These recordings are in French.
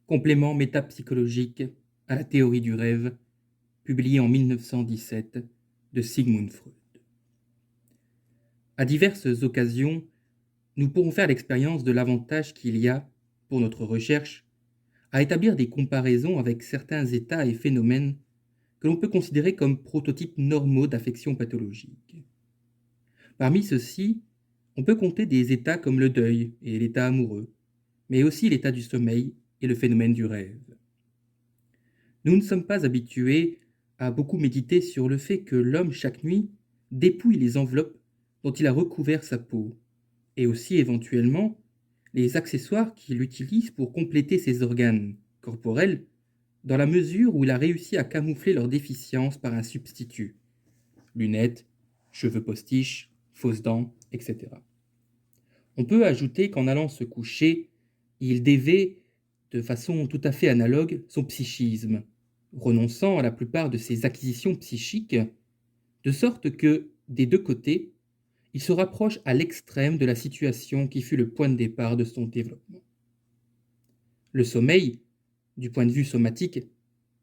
Complément métapsychologique à la théorie du rêve, publié en 1917 de Sigmund Freud. À diverses occasions, nous pourrons faire l'expérience de l'avantage qu'il y a, pour notre recherche, à établir des comparaisons avec certains états et phénomènes que l'on peut considérer comme prototypes normaux d'affection pathologique. Parmi ceux-ci, on peut compter des états comme le deuil et l'état amoureux, mais aussi l'état du sommeil et le phénomène du rêve. Nous ne sommes pas habitués à beaucoup méditer sur le fait que l'homme, chaque nuit, dépouille les enveloppes dont il a recouvert sa peau, et aussi éventuellement les accessoires qu'il utilise pour compléter ses organes corporels, dans la mesure où il a réussi à camoufler leurs déficiences par un substitut. Lunettes, cheveux postiches, fausses dents, etc. On peut ajouter qu'en allant se coucher, il dévait, de façon tout à fait analogue, son psychisme, renonçant à la plupart de ses acquisitions psychiques, de sorte que, des deux côtés, il se rapproche à l'extrême de la situation qui fut le point de départ de son développement. Le sommeil, du point de vue somatique,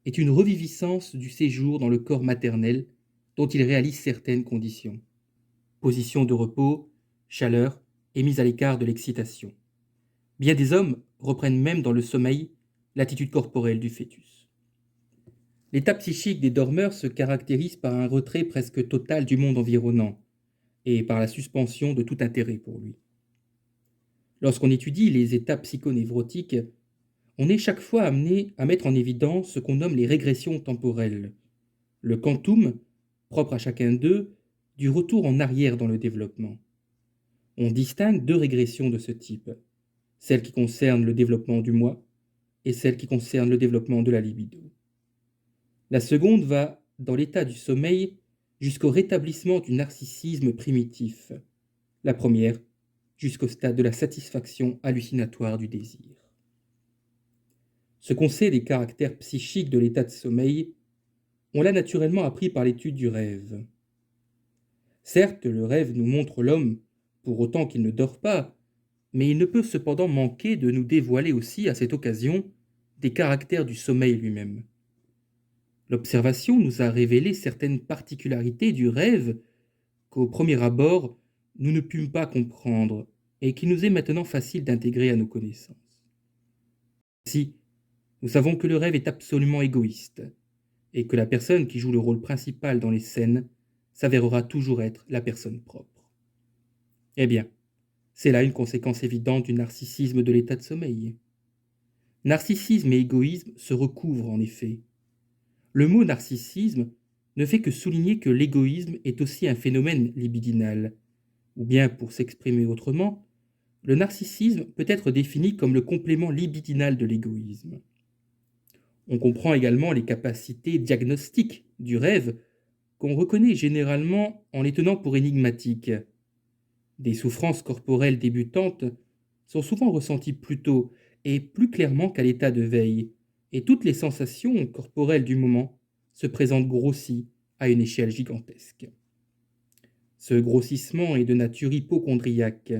est une reviviscence du séjour dans le corps maternel dont il réalise certaines conditions. Position de repos, chaleur et mise à l'écart de l'excitation. Bien des hommes reprennent même dans le sommeil l'attitude corporelle du fœtus. L'état psychique des dormeurs se caractérise par un retrait presque total du monde environnant et par la suspension de tout intérêt pour lui. Lorsqu'on étudie les états psychonévrotiques, on est chaque fois amené à mettre en évidence ce qu'on nomme les régressions temporelles, le quantum, propre à chacun d'eux, du retour en arrière dans le développement. On distingue deux régressions de ce type, celle qui concerne le développement du moi et celle qui concerne le développement de la libido. La seconde va, dans l'état du sommeil, jusqu'au rétablissement du narcissisme primitif, la première jusqu'au stade de la satisfaction hallucinatoire du désir. Ce qu'on sait des caractères psychiques de l'état de sommeil, on l'a naturellement appris par l'étude du rêve. Certes, le rêve nous montre l'homme, pour autant qu'il ne dort pas, mais il ne peut cependant manquer de nous dévoiler aussi, à cette occasion, des caractères du sommeil lui-même. L'observation nous a révélé certaines particularités du rêve qu'au premier abord, nous ne pûmes pas comprendre et qu'il nous est maintenant facile d'intégrer à nos connaissances. Ainsi, nous savons que le rêve est absolument égoïste et que la personne qui joue le rôle principal dans les scènes s'avérera toujours être la personne propre. Eh bien, c'est là une conséquence évidente du narcissisme de l'état de sommeil. Narcissisme et égoïsme se recouvrent en effet. Le mot narcissisme ne fait que souligner que l'égoïsme est aussi un phénomène libidinal, ou bien, pour s'exprimer autrement, le narcissisme peut être défini comme le complément libidinal de l'égoïsme. On comprend également les capacités diagnostiques du rêve qu'on reconnaît généralement en les tenant pour énigmatiques. Des souffrances corporelles débutantes sont souvent ressenties plus tôt et plus clairement qu'à l'état de veille, et toutes les sensations corporelles du moment se présentent grossies à une échelle gigantesque. Ce grossissement est de nature hypocondriaque.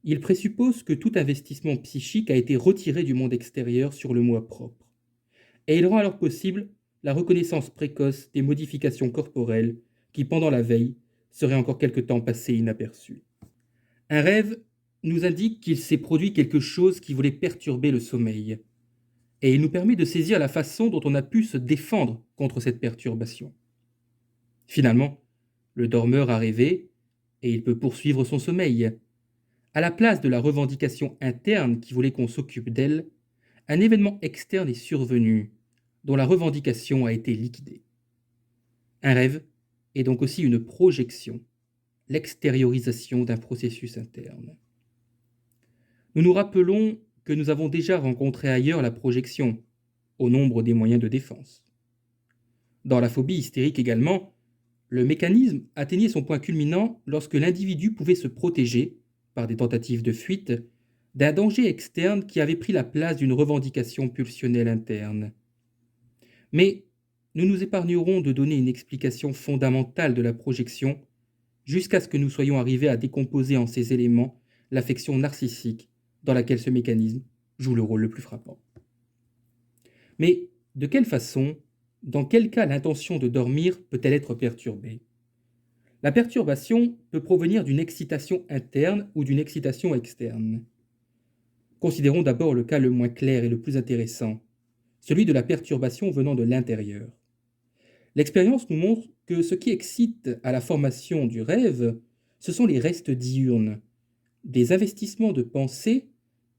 Il présuppose que tout investissement psychique a été retiré du monde extérieur sur le moi propre, et il rend alors possible la reconnaissance précoce des modifications corporelles qui, pendant la veille, seraient encore quelque temps passées inaperçues. Un rêve nous indique qu'il s'est produit quelque chose qui voulait perturber le sommeil, et il nous permet de saisir la façon dont on a pu se défendre contre cette perturbation. Finalement, le dormeur a rêvé, et il peut poursuivre son sommeil. À la place de la revendication interne qui voulait qu'on s'occupe d'elle, un événement externe est survenu, dont la revendication a été liquidée. Un rêve est donc aussi une projection, l'extériorisation d'un processus interne. Nous nous rappelons que nous avons déjà rencontré ailleurs la projection, au nombre des moyens de défense. Dans la phobie hystérique également, le mécanisme atteignait son point culminant lorsque l'individu pouvait se protéger, par des tentatives de fuite, d'un danger externe qui avait pris la place d'une revendication pulsionnelle interne. Mais nous nous épargnerons de donner une explication fondamentale de la projection jusqu'à ce que nous soyons arrivés à décomposer en ces éléments l'affection narcissique dans laquelle ce mécanisme joue le rôle le plus frappant. Mais de quelle façon, dans quel cas l'intention de dormir peut-elle être perturbée? La perturbation peut provenir d'une excitation interne ou d'une excitation externe. Considérons d'abord le cas le moins clair et le plus intéressant, celui de la perturbation venant de l'intérieur. L'expérience nous montre que ce qui excite à la formation du rêve, ce sont les restes diurnes, des investissements de pensée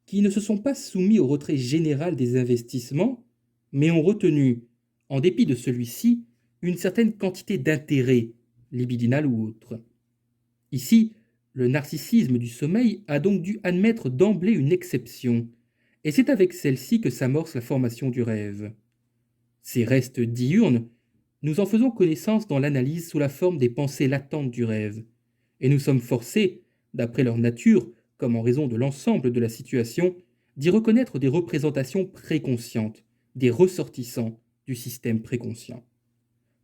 qui ne se sont pas soumis au retrait général des investissements, mais ont retenu, en dépit de celui-ci, une certaine quantité d'intérêt, libidinal ou autre. Ici, le narcissisme du sommeil a donc dû admettre d'emblée une exception, et c'est avec celle-ci que s'amorce la formation du rêve. Ces restes diurnes, nous en faisons connaissance dans l'analyse sous la forme des pensées latentes du rêve, et nous sommes forcés, d'après leur nature, comme en raison de l'ensemble de la situation, d'y reconnaître des représentations préconscientes, des ressortissants du système préconscient.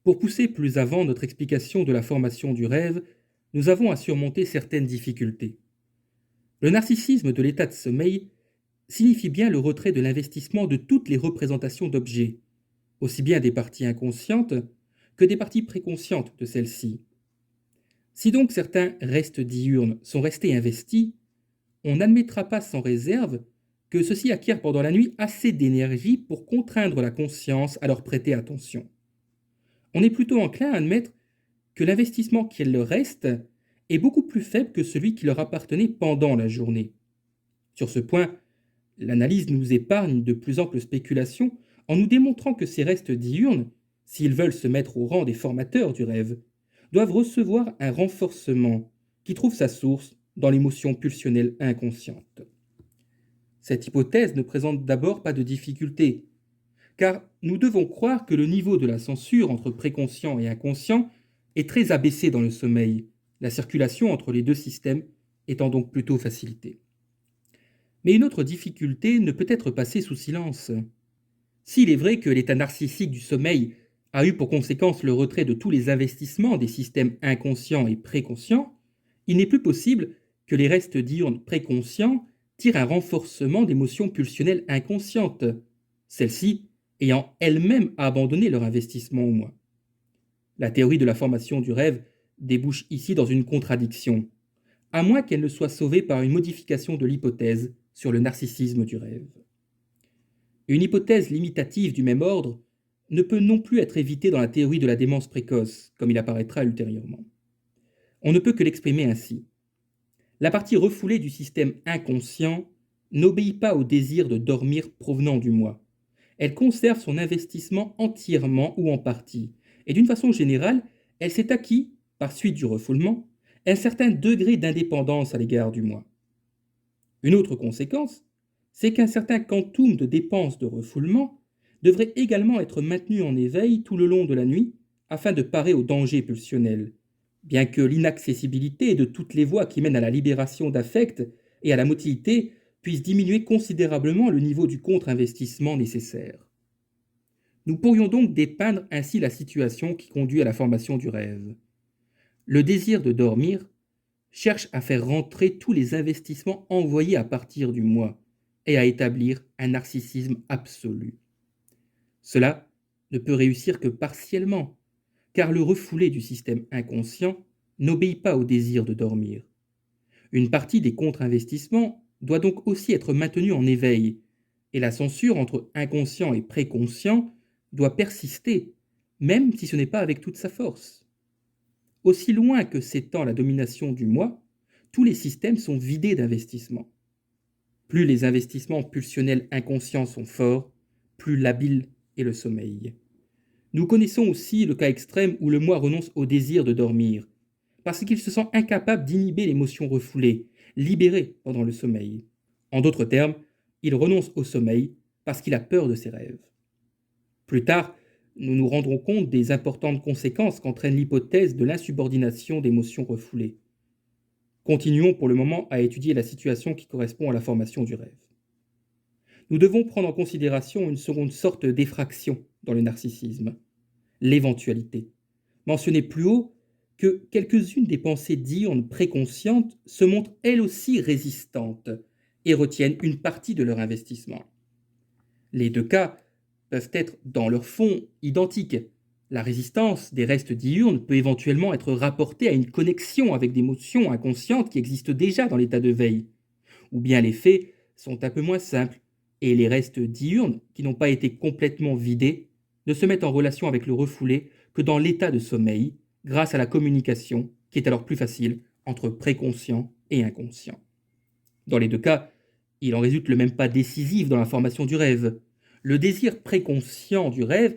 Pour pousser plus avant notre explication de la formation du rêve, nous avons à surmonter certaines difficultés. Le narcissisme de l'état de sommeil signifie bien le retrait de l'investissement de toutes les représentations d'objets, aussi bien des parties inconscientes que des parties préconscientes de celles-ci. Si donc certains restes diurnes sont restés investis, on n'admettra pas sans réserve que ceux-ci acquièrent pendant la nuit assez d'énergie pour contraindre la conscience à leur prêter attention. On est plutôt enclin à admettre que l'investissement qui leur reste est beaucoup plus faible que celui qui leur appartenait pendant la journée. Sur ce point, l'analyse nous épargne de plus amples spéculations en nous démontrant que ces restes diurnes, s'ils veulent se mettre au rang des formateurs du rêve, doivent recevoir un renforcement qui trouve sa source dans l'émotion pulsionnelle inconsciente. Cette hypothèse ne présente d'abord pas de difficulté, car nous devons croire que le niveau de la censure entre préconscient et inconscient est très abaissé dans le sommeil, la circulation entre les deux systèmes étant donc plutôt facilitée. Mais une autre difficulté ne peut être passée sous silence. S'il est vrai que l'état narcissique du sommeil a eu pour conséquence le retrait de tous les investissements des systèmes inconscients et préconscients, il n'est plus possible que les restes diurnes préconscients tirent un renforcement d'émotions pulsionnelles inconscientes, celles-ci ayant elles-mêmes abandonné leur investissement au moins. La théorie de la formation du rêve débouche ici dans une contradiction, à moins qu'elle ne soit sauvée par une modification de l'hypothèse sur le narcissisme du rêve. Une hypothèse limitative du même ordre ne peut non plus être évitée dans la théorie de la démence précoce, comme il apparaîtra ultérieurement. On ne peut que l'exprimer ainsi. La partie refoulée du système inconscient n'obéit pas au désir de dormir provenant du moi. Elle conserve son investissement entièrement ou en partie, et d'une façon générale, elle s'est acquis, par suite du refoulement, un certain degré d'indépendance à l'égard du moi. Une autre conséquence, c'est qu'un certain quantum de dépenses de refoulement devrait également être maintenu en éveil tout le long de la nuit afin de parer aux dangers pulsionnels, bien que l'inaccessibilité de toutes les voies qui mènent à la libération d'affect et à la motilité puisse diminuer considérablement le niveau du contre-investissement nécessaire. Nous pourrions donc dépeindre ainsi la situation qui conduit à la formation du rêve. Le désir de dormir cherche à faire rentrer tous les investissements envoyés à partir du moi et à établir un narcissisme absolu. Cela ne peut réussir que partiellement, car le refoulé du système inconscient n'obéit pas au désir de dormir. Une partie des contre-investissements doit donc aussi être maintenue en éveil, et la censure entre inconscient et préconscient doit persister, même si ce n'est pas avec toute sa force. Aussi loin que s'étend la domination du moi, tous les systèmes sont vidés d'investissement. Plus les investissements pulsionnels inconscients sont forts, plus labile est le sommeil. Nous connaissons aussi le cas extrême où le moi renonce au désir de dormir, parce qu'il se sent incapable d'inhiber l'émotion refoulée, libérée pendant le sommeil. En d'autres termes, il renonce au sommeil parce qu'il a peur de ses rêves. Plus tard, nous nous rendrons compte des importantes conséquences qu'entraîne l'hypothèse de l'insubordination d'émotions refoulées. Continuons pour le moment à étudier la situation qui correspond à la formation du rêve. Nous devons prendre en considération une seconde sorte d'effraction dans le narcissisme, l'éventualité. Mentionné plus haut, que quelques-unes des pensées diurnes préconscientes se montrent elles aussi résistantes et retiennent une partie de leur investissement. Les deux cas peuvent être dans leur fond identiques. La résistance des restes diurnes peut éventuellement être rapportée à une connexion avec des notions inconscientes qui existent déjà dans l'état de veille. Ou bien les faits sont un peu moins simples, et les restes diurnes, qui n'ont pas été complètement vidés, ne se mettent en relation avec le refoulé que dans l'état de sommeil, grâce à la communication qui est alors plus facile entre préconscient et inconscient. Dans les deux cas, il en résulte le même pas décisif dans la formation du rêve. Le désir préconscient du rêve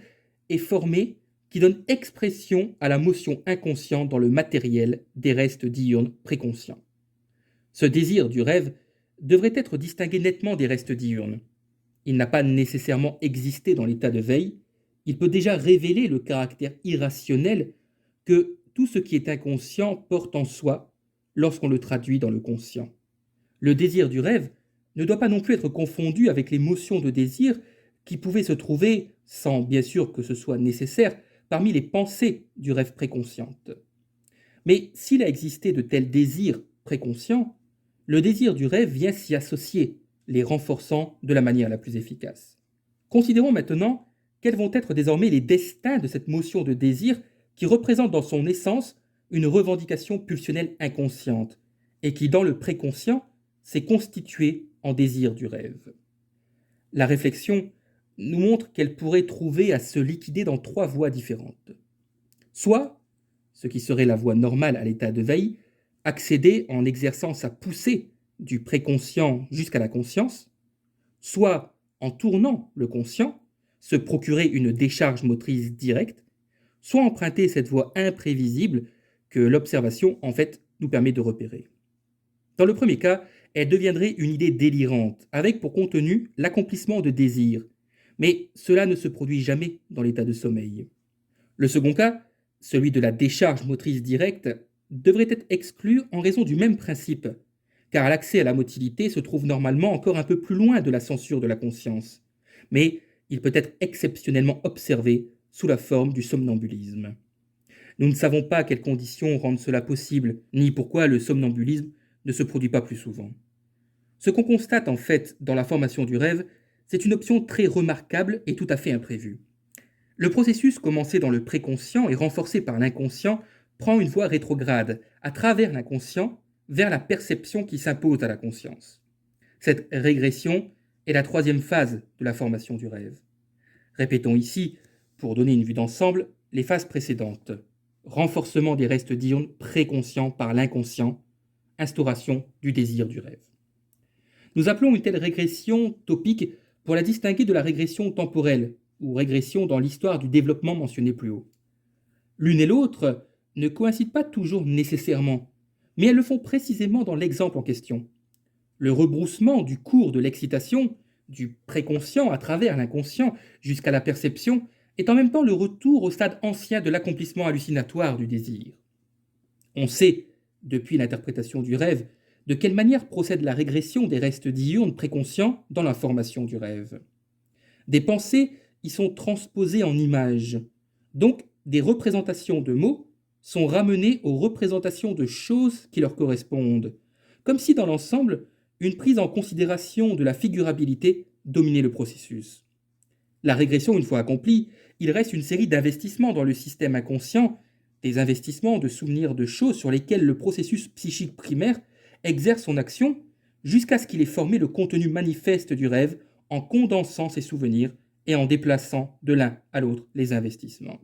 est formé qui donne expression à la motion inconsciente dans le matériel des restes diurnes préconscients. Ce désir du rêve devrait être distingué nettement des restes diurnes. Il n'a pas nécessairement existé dans l'état de veille, il peut déjà révéler le caractère irrationnel que tout ce qui est inconscient porte en soi lorsqu'on le traduit dans le conscient. Le désir du rêve ne doit pas non plus être confondu avec les motions de désir qui pouvaient se trouver, sans bien sûr que ce soit nécessaire, parmi les pensées du rêve préconsciente. Mais s'il a existé de tels désirs préconscients, le désir du rêve vient s'y associer, les renforçant de la manière la plus efficace. Considérons maintenant quels vont être désormais les destins de cette motion de désir qui représente dans son essence une revendication pulsionnelle inconsciente et qui, dans le préconscient, s'est constituée en désir du rêve. La réflexion nous montre qu'elle pourrait trouver à se liquider dans trois voies différentes. Soit, ce qui serait la voie normale à l'état de veille, accéder en exerçant sa poussée du préconscient jusqu'à la conscience, soit en tournant le conscient, se procurer une décharge motrice directe, soit emprunter cette voie imprévisible que l'observation en fait nous permet de repérer. Dans le premier cas, elle deviendrait une idée délirante, avec pour contenu l'accomplissement de désirs, mais cela ne se produit jamais dans l'état de sommeil. Le second cas, celui de la décharge motrice directe, devrait être exclu en raison du même principe, car l'accès à la motilité se trouve normalement encore un peu plus loin de la censure de la conscience, mais il peut être exceptionnellement observé sous la forme du somnambulisme. Nous ne savons pas quelles conditions rendent cela possible, ni pourquoi le somnambulisme ne se produit pas plus souvent. Ce qu'on constate en fait dans la formation du rêve, c'est une option très remarquable et tout à fait imprévue. Le processus commencé dans le préconscient et renforcé par l'inconscient prend une voie rétrograde, à travers l'inconscient, vers la perception qui s'impose à la conscience. Cette régression est la troisième phase de la formation du rêve. Répétons ici, pour donner une vue d'ensemble, les phases précédentes. Renforcement des restes d'ions préconscients par l'inconscient, instauration du désir du rêve. Nous appelons une telle régression topique pour la distinguer de la régression temporelle, ou régression dans l'histoire du développement mentionnée plus haut. L'une et l'autre ne coïncident pas toujours nécessairement, mais elles le font précisément dans l'exemple en question. Le rebroussement du cours de l'excitation, du préconscient à travers l'inconscient jusqu'à la perception, est en même temps le retour au stade ancien de l'accomplissement hallucinatoire du désir. On sait, depuis l'interprétation du rêve, de quelle manière procède la régression des restes diurnes préconscients dans la formation du rêve. Des pensées y sont transposées en images, donc des représentations de mots sont ramenées aux représentations de choses qui leur correspondent, comme si dans l'ensemble, une prise en considération de la figurabilité dominait le processus. La régression, une fois accomplie, il reste une série d'investissements dans le système inconscient, des investissements de souvenirs de choses sur lesquels le processus psychique primaire exerce son action jusqu'à ce qu'il ait formé le contenu manifeste du rêve en condensant ses souvenirs et en déplaçant de l'un à l'autre les investissements.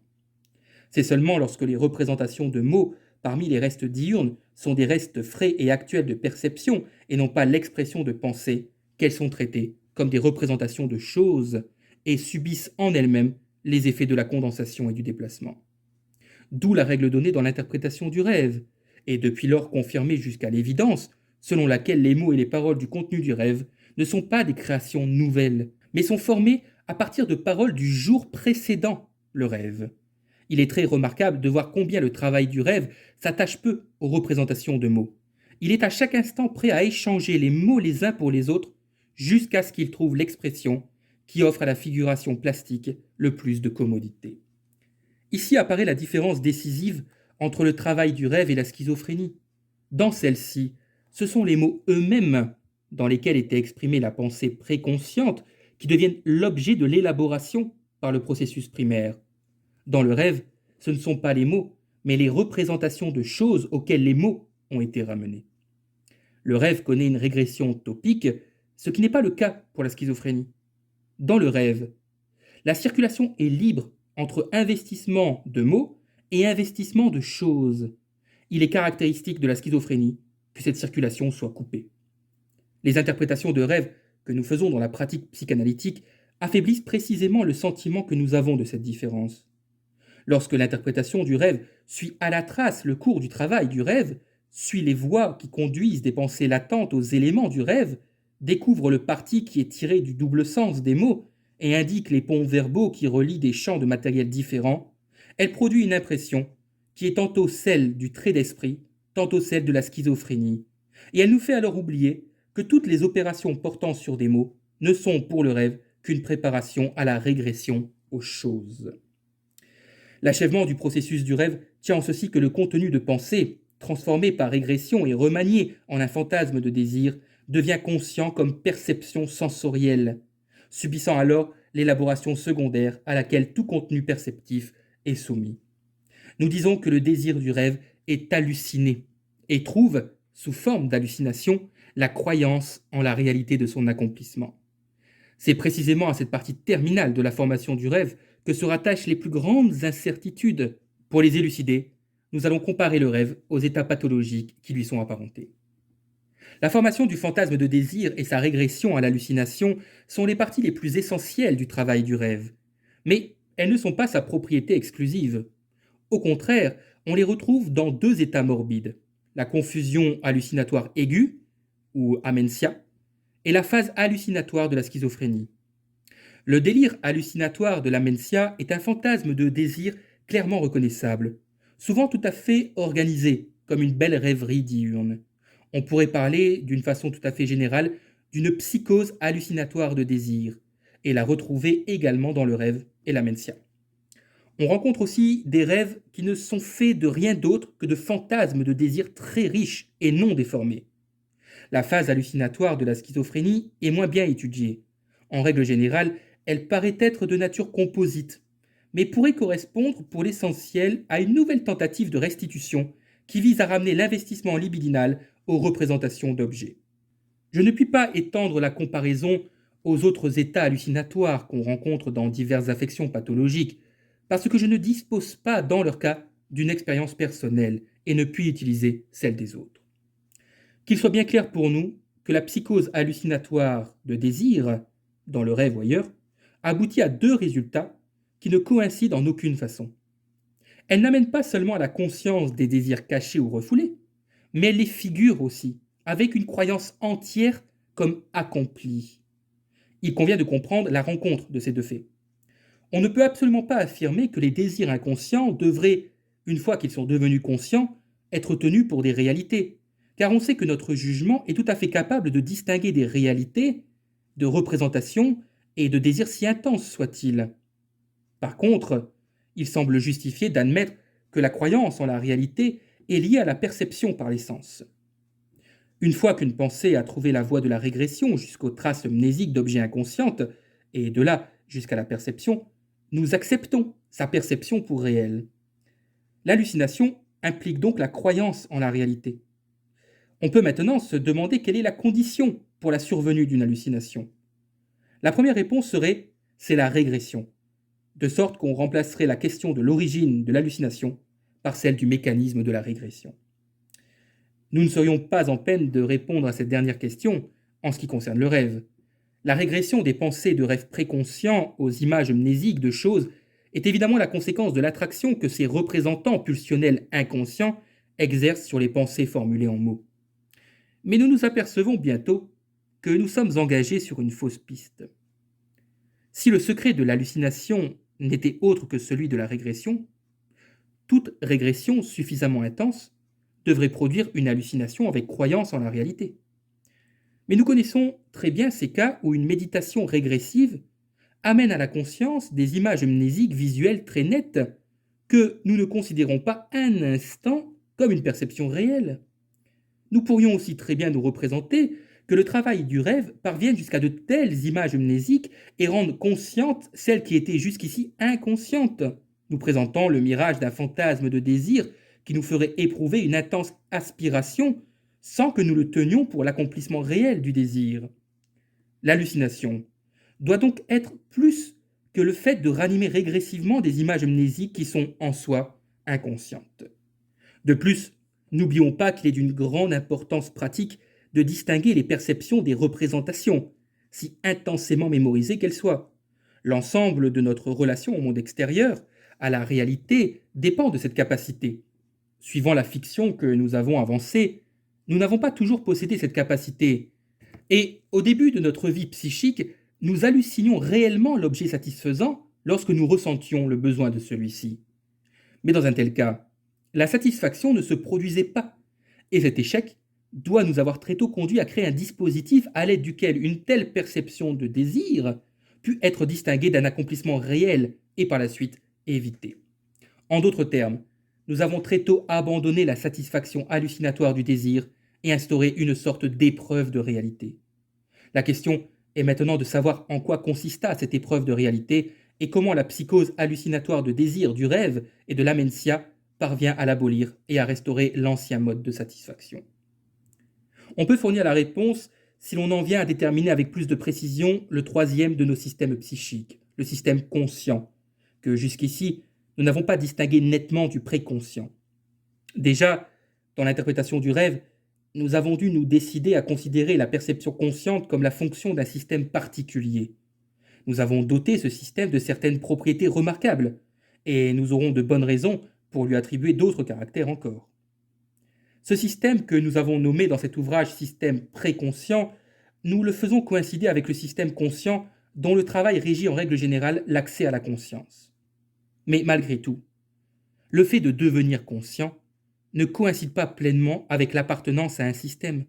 C'est seulement lorsque les représentations de mots parmi les restes diurnes sont des restes frais et actuels de perception et non pas l'expression de pensée qu'elles sont traitées comme des représentations de choses et subissent en elles-mêmes les effets de la condensation et du déplacement. D'où la règle donnée dans l'interprétation du rêve, et depuis lors confirmée jusqu'à l'évidence, selon laquelle les mots et les paroles du contenu du rêve ne sont pas des créations nouvelles, mais sont formés à partir de paroles du jour précédent le rêve. Il est très remarquable de voir combien le travail du rêve s'attache peu aux représentations de mots. Il est à chaque instant prêt à échanger les mots les uns pour les autres jusqu'à ce qu'il trouve l'expression qui offre à la figuration plastique le plus de commodité. Ici apparaît la différence décisive entre le travail du rêve et la schizophrénie. Dans celle-ci, ce sont les mots eux-mêmes dans lesquels était exprimée la pensée préconsciente qui deviennent l'objet de l'élaboration par le processus primaire. Dans le rêve, ce ne sont pas les mots, mais les représentations de choses auxquelles les mots ont été ramenés. Le rêve connaît une régression topique, ce qui n'est pas le cas pour la schizophrénie. Dans le rêve, la circulation est libre entre investissement de mots et investissement de choses. Il est caractéristique de la schizophrénie que cette circulation soit coupée. Les interprétations de rêve que nous faisons dans la pratique psychanalytique affaiblissent précisément le sentiment que nous avons de cette différence. Lorsque l'interprétation du rêve suit à la trace le cours du travail du rêve, suit les voies qui conduisent des pensées latentes aux éléments du rêve, découvre le parti qui est tiré du double sens des mots et indique les ponts verbaux qui relient des champs de matériel différents, elle produit une impression qui est tantôt celle du trait d'esprit, tantôt celle de la schizophrénie. Et elle nous fait alors oublier que toutes les opérations portant sur des mots ne sont pour le rêve qu'une préparation à la régression aux choses. L'achèvement du processus du rêve tient en ceci que le contenu de pensée, transformé par régression et remanié en un fantasme de désir, devient conscient comme perception sensorielle, subissant alors l'élaboration secondaire à laquelle tout contenu perceptif est soumis. Nous disons que le désir du rêve est halluciné et trouve, sous forme d'hallucination, la croyance en la réalité de son accomplissement. C'est précisément à cette partie terminale de la formation du rêve que se rattachent les plus grandes incertitudes. Pour les élucider, nous allons comparer le rêve aux états pathologiques qui lui sont apparentés. La formation du fantasme de désir et sa régression à l'hallucination sont les parties les plus essentielles du travail du rêve. Mais elles ne sont pas sa propriété exclusive. Au contraire, on les retrouve dans deux états morbides, la confusion hallucinatoire aiguë, ou amentia, et la phase hallucinatoire de la schizophrénie. Le délire hallucinatoire de l'amentia est un fantasme de désir clairement reconnaissable, souvent tout à fait organisé, comme une belle rêverie diurne. On pourrait parler, d'une façon tout à fait générale, d'une psychose hallucinatoire de désir, et la retrouver également dans le rêve et l'amentia. On rencontre aussi des rêves qui ne sont faits de rien d'autre que de fantasmes de désir très riches et non déformés. La phase hallucinatoire de la schizophrénie est moins bien étudiée. En règle générale, elle paraît être de nature composite, mais pourrait correspondre pour l'essentiel à une nouvelle tentative de restitution qui vise à ramener l'investissement libidinal aux représentations d'objets. Je ne puis pas étendre la comparaison aux autres états hallucinatoires qu'on rencontre dans diverses affections pathologiques, parce que je ne dispose pas, dans leur cas, d'une expérience personnelle et ne puis utiliser celle des autres. Qu'il soit bien clair pour nous que la psychose hallucinatoire de désir, dans le rêve ou ailleurs, aboutit à deux résultats qui ne coïncident en aucune façon. Elle n'amène pas seulement à la conscience des désirs cachés ou refoulés, mais elle les figure aussi, avec une croyance entière comme accomplie. Il convient de comprendre la rencontre de ces deux faits. On ne peut absolument pas affirmer que les désirs inconscients devraient, une fois qu'ils sont devenus conscients, être tenus pour des réalités, car on sait que notre jugement est tout à fait capable de distinguer des réalités, de représentations et de désirs si intenses soient-ils. Par contre, il semble justifié d'admettre que la croyance en la réalité est liée à la perception par les sens. Une fois qu'une pensée a trouvé la voie de la régression jusqu'aux traces mnésiques d'objets inconscientes, et de là jusqu'à la perception, nous acceptons sa perception pour réelle. L'hallucination implique donc la croyance en la réalité. On peut maintenant se demander quelle est la condition pour la survenue d'une hallucination. La première réponse serait « c'est la régression », de sorte qu'on remplacerait la question de l'origine de l'hallucination par celle du mécanisme de la régression. Nous ne serions pas en peine de répondre à cette dernière question en ce qui concerne le rêve. La régression des pensées de rêves préconscients aux images mnésiques de choses est évidemment la conséquence de l'attraction que ces représentants pulsionnels inconscients exercent sur les pensées formulées en mots. Mais nous nous apercevons bientôt que nous sommes engagés sur une fausse piste. Si le secret de l'hallucination n'était autre que celui de la régression, toute régression suffisamment intense devrait produire une hallucination avec croyance en la réalité. Mais nous connaissons très bien ces cas où une méditation régressive amène à la conscience des images mnésiques visuelles très nettes que nous ne considérons pas un instant comme une perception réelle. Nous pourrions aussi très bien nous représenter que le travail du rêve parvienne jusqu'à de telles images mnésiques et rende conscientes celles qui étaient jusqu'ici inconscientes, nous présentant le mirage d'un fantasme de désir qui nous ferait éprouver une intense aspiration sans que nous le tenions pour l'accomplissement réel du désir. L'hallucination doit donc être plus que le fait de ranimer régressivement des images mnésiques qui sont en soi inconscientes. De plus, n'oublions pas qu'il est d'une grande importance pratique de distinguer les perceptions des représentations, si intensément mémorisées qu'elles soient. L'ensemble de notre relation au monde extérieur, à la réalité, dépend de cette capacité. Suivant la fiction que nous avons avancée, nous n'avons pas toujours possédé cette capacité. Et au début de notre vie psychique, nous hallucinions réellement l'objet satisfaisant lorsque nous ressentions le besoin de celui-ci. Mais dans un tel cas, la satisfaction ne se produisait pas, et cet échec doit nous avoir très tôt conduit à créer un dispositif à l'aide duquel une telle perception de désir put être distinguée d'un accomplissement réel et par la suite évitée. En d'autres termes, nous avons très tôt abandonné la satisfaction hallucinatoire du désir et instauré une sorte d'épreuve de réalité. La question est maintenant de savoir en quoi consista cette épreuve de réalité et comment la psychose hallucinatoire de désir du rêve et de l'amentia parvient à l'abolir et à restaurer l'ancien mode de satisfaction. On peut fournir la réponse si l'on en vient à déterminer avec plus de précision le troisième de nos systèmes psychiques, le système conscient, que jusqu'ici nous n'avons pas distingué nettement du préconscient. Déjà, dans l'interprétation du rêve, nous avons dû nous décider à considérer la perception consciente comme la fonction d'un système particulier. Nous avons doté ce système de certaines propriétés remarquables, et nous aurons de bonnes raisons pour lui attribuer d'autres caractères encore. Ce système que nous avons nommé dans cet ouvrage système préconscient, nous le faisons coïncider avec le système conscient dont le travail régit en règle générale l'accès à la conscience. Mais malgré tout, le fait de devenir conscient ne coïncide pas pleinement avec l'appartenance à un système,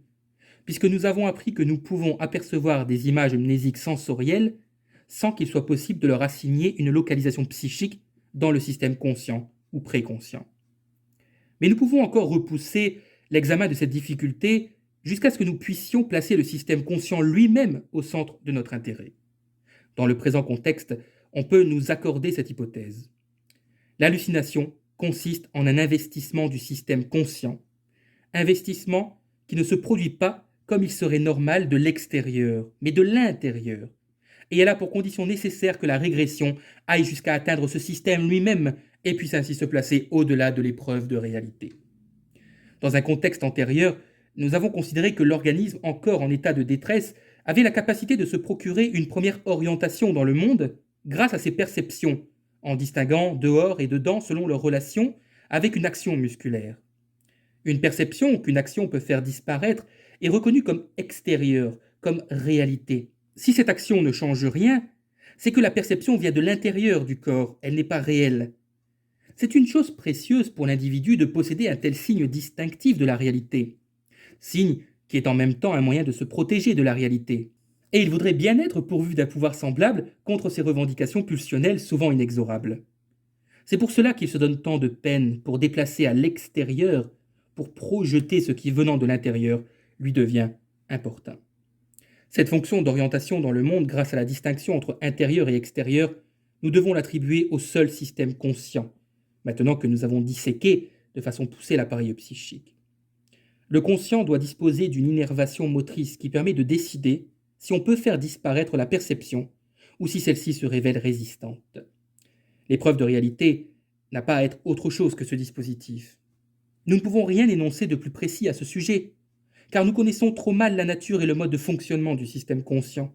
puisque nous avons appris que nous pouvons apercevoir des images mnésiques sensorielles sans qu'il soit possible de leur assigner une localisation psychique dans le système conscient ou préconscient. Mais nous pouvons encore repousser l'examen de cette difficulté jusqu'à ce que nous puissions placer le système conscient lui-même au centre de notre intérêt. Dans le présent contexte, on peut nous accorder cette hypothèse. L'hallucination consiste en un investissement du système conscient, investissement qui ne se produit pas comme il serait normal de l'extérieur, mais de l'intérieur. Et elle a pour condition nécessaire que la régression aille jusqu'à atteindre ce système lui-même et puisse ainsi se placer au-delà de l'épreuve de réalité. Dans un contexte antérieur, nous avons considéré que l'organisme encore en état de détresse avait la capacité de se procurer une première orientation dans le monde grâce à ses perceptions, en distinguant dehors et dedans selon leur relation avec une action musculaire. Une perception qu'une action peut faire disparaître est reconnue comme extérieure, comme réalité. Si cette action ne change rien, c'est que la perception vient de l'intérieur du corps, elle n'est pas réelle. C'est une chose précieuse pour l'individu de posséder un tel signe distinctif de la réalité, signe qui est en même temps un moyen de se protéger de la réalité. Et il voudrait bien être pourvu d'un pouvoir semblable contre ces revendications pulsionnelles souvent inexorables. C'est pour cela qu'il se donne tant de peine pour déplacer à l'extérieur, pour projeter ce qui venant de l'intérieur lui devient important. Cette fonction d'orientation dans le monde grâce à la distinction entre intérieur et extérieur, nous devons l'attribuer au seul système conscient, maintenant que nous avons disséqué de façon poussée l'appareil psychique. Le conscient doit disposer d'une innervation motrice qui permet de décider si on peut faire disparaître la perception ou si celle-ci se révèle résistante. L'épreuve de réalité n'a pas à être autre chose que ce dispositif. Nous ne pouvons rien énoncer de plus précis à ce sujet, car nous connaissons trop mal la nature et le mode de fonctionnement du système conscient.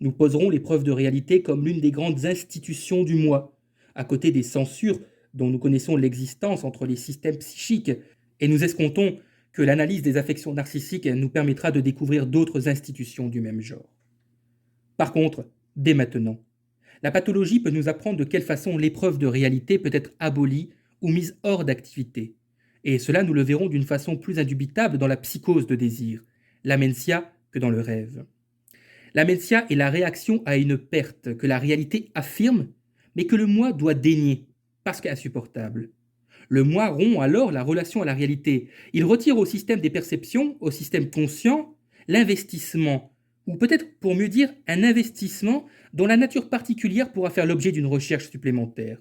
Nous poserons l'épreuve de réalité comme l'une des grandes institutions du moi, à côté des censures dont nous connaissons l'existence entre les systèmes psychiques, et nous escomptons que l'analyse des affections narcissiques nous permettra de découvrir d'autres institutions du même genre. Par contre, dès maintenant, la pathologie peut nous apprendre de quelle façon l'épreuve de réalité peut être abolie ou mise hors d'activité, et cela nous le verrons d'une façon plus indubitable dans la psychose de désir, l'amentia, que dans le rêve. L'amentia est la réaction à une perte que la réalité affirme, mais que le moi doit dénier, parce qu'insupportable. Le moi rompt alors la relation à la réalité. Il retire au système des perceptions, au système conscient, l'investissement, ou peut-être pour mieux dire un investissement dont la nature particulière pourra faire l'objet d'une recherche supplémentaire.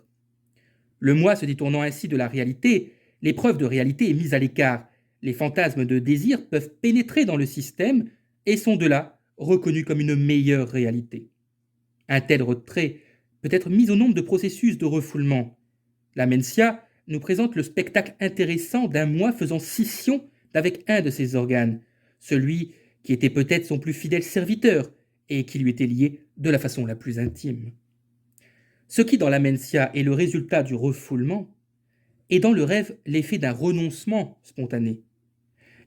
Le moi se détournant ainsi de la réalité, l'épreuve de réalité est mise à l'écart. Les fantasmes de désir peuvent pénétrer dans le système et sont de là reconnus comme une meilleure réalité. Un tel retrait peut être mis au nombre de processus de refoulement. La Mencia nous présente le spectacle intéressant d'un moi faisant scission d'avec un de ses organes, celui qui était peut-être son plus fidèle serviteur et qui lui était lié de la façon la plus intime. Ce qui dans la Mencia est le résultat du refoulement est dans le rêve l'effet d'un renoncement spontané.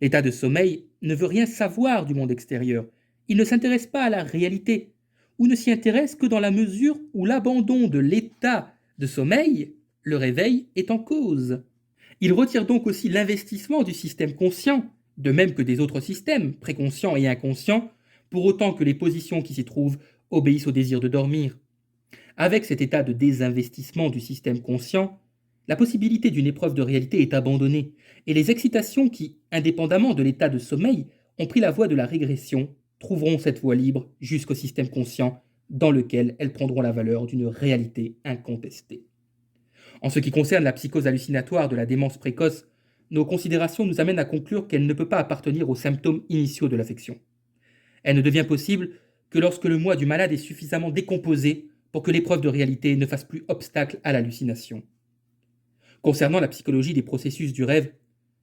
L'état de sommeil ne veut rien savoir du monde extérieur, il ne s'intéresse pas à la réalité, ou ne s'y intéresse que dans la mesure où l'abandon de l'état de sommeil, le réveil, est en cause. Il retire donc aussi l'investissement du système conscient, de même que des autres systèmes, préconscients et inconscients, pour autant que les positions qui s'y trouvent obéissent au désir de dormir. Avec cet état de désinvestissement du système conscient, la possibilité d'une épreuve de réalité est abandonnée, et les excitations qui, indépendamment de l'état de sommeil, ont pris la voie de la régression, trouveront cette voie libre jusqu'au système conscient, dans lequel elles prendront la valeur d'une réalité incontestée. En ce qui concerne la psychose hallucinatoire de la démence précoce, nos considérations nous amènent à conclure qu'elle ne peut pas appartenir aux symptômes initiaux de l'affection. Elle ne devient possible que lorsque le moi du malade est suffisamment décomposé pour que l'épreuve de réalité ne fasse plus obstacle à l'hallucination. Concernant la psychologie des processus du rêve,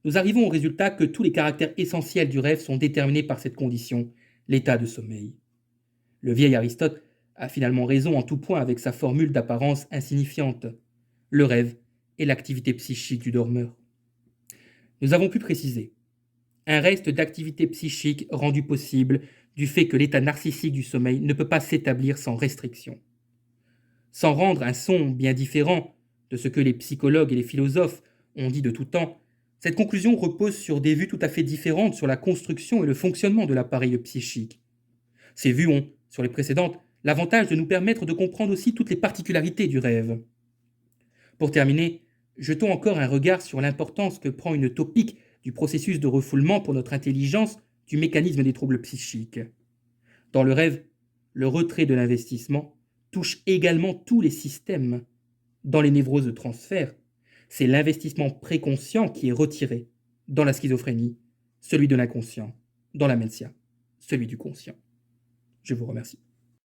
nous arrivons au résultat que tous les caractères essentiels du rêve sont déterminés par cette condition, l'état de sommeil. Le vieil Aristote a finalement raison en tout point avec sa formule d'apparence insignifiante. Le rêve est l'activité psychique du dormeur. Nous avons pu préciser un reste d'activité psychique rendu possible du fait que l'état narcissique du sommeil ne peut pas s'établir sans restriction. Sans rendre un son bien différent de ce que les psychologues et les philosophes ont dit de tout temps, cette conclusion repose sur des vues tout à fait différentes sur la construction et le fonctionnement de l'appareil psychique. Ces vues ont, sur les précédentes, l'avantage de nous permettre de comprendre aussi toutes les particularités du rêve. Pour terminer, jetons encore un regard sur l'importance que prend une topique du processus de refoulement pour notre intelligence du mécanisme des troubles psychiques. Dans le rêve, le retrait de l'investissement touche également tous les systèmes. Dans les névroses de transfert, c'est l'investissement préconscient qui est retiré. Dans la schizophrénie, celui de l'inconscient. Dans la Mencia, celui du conscient. Je vous remercie.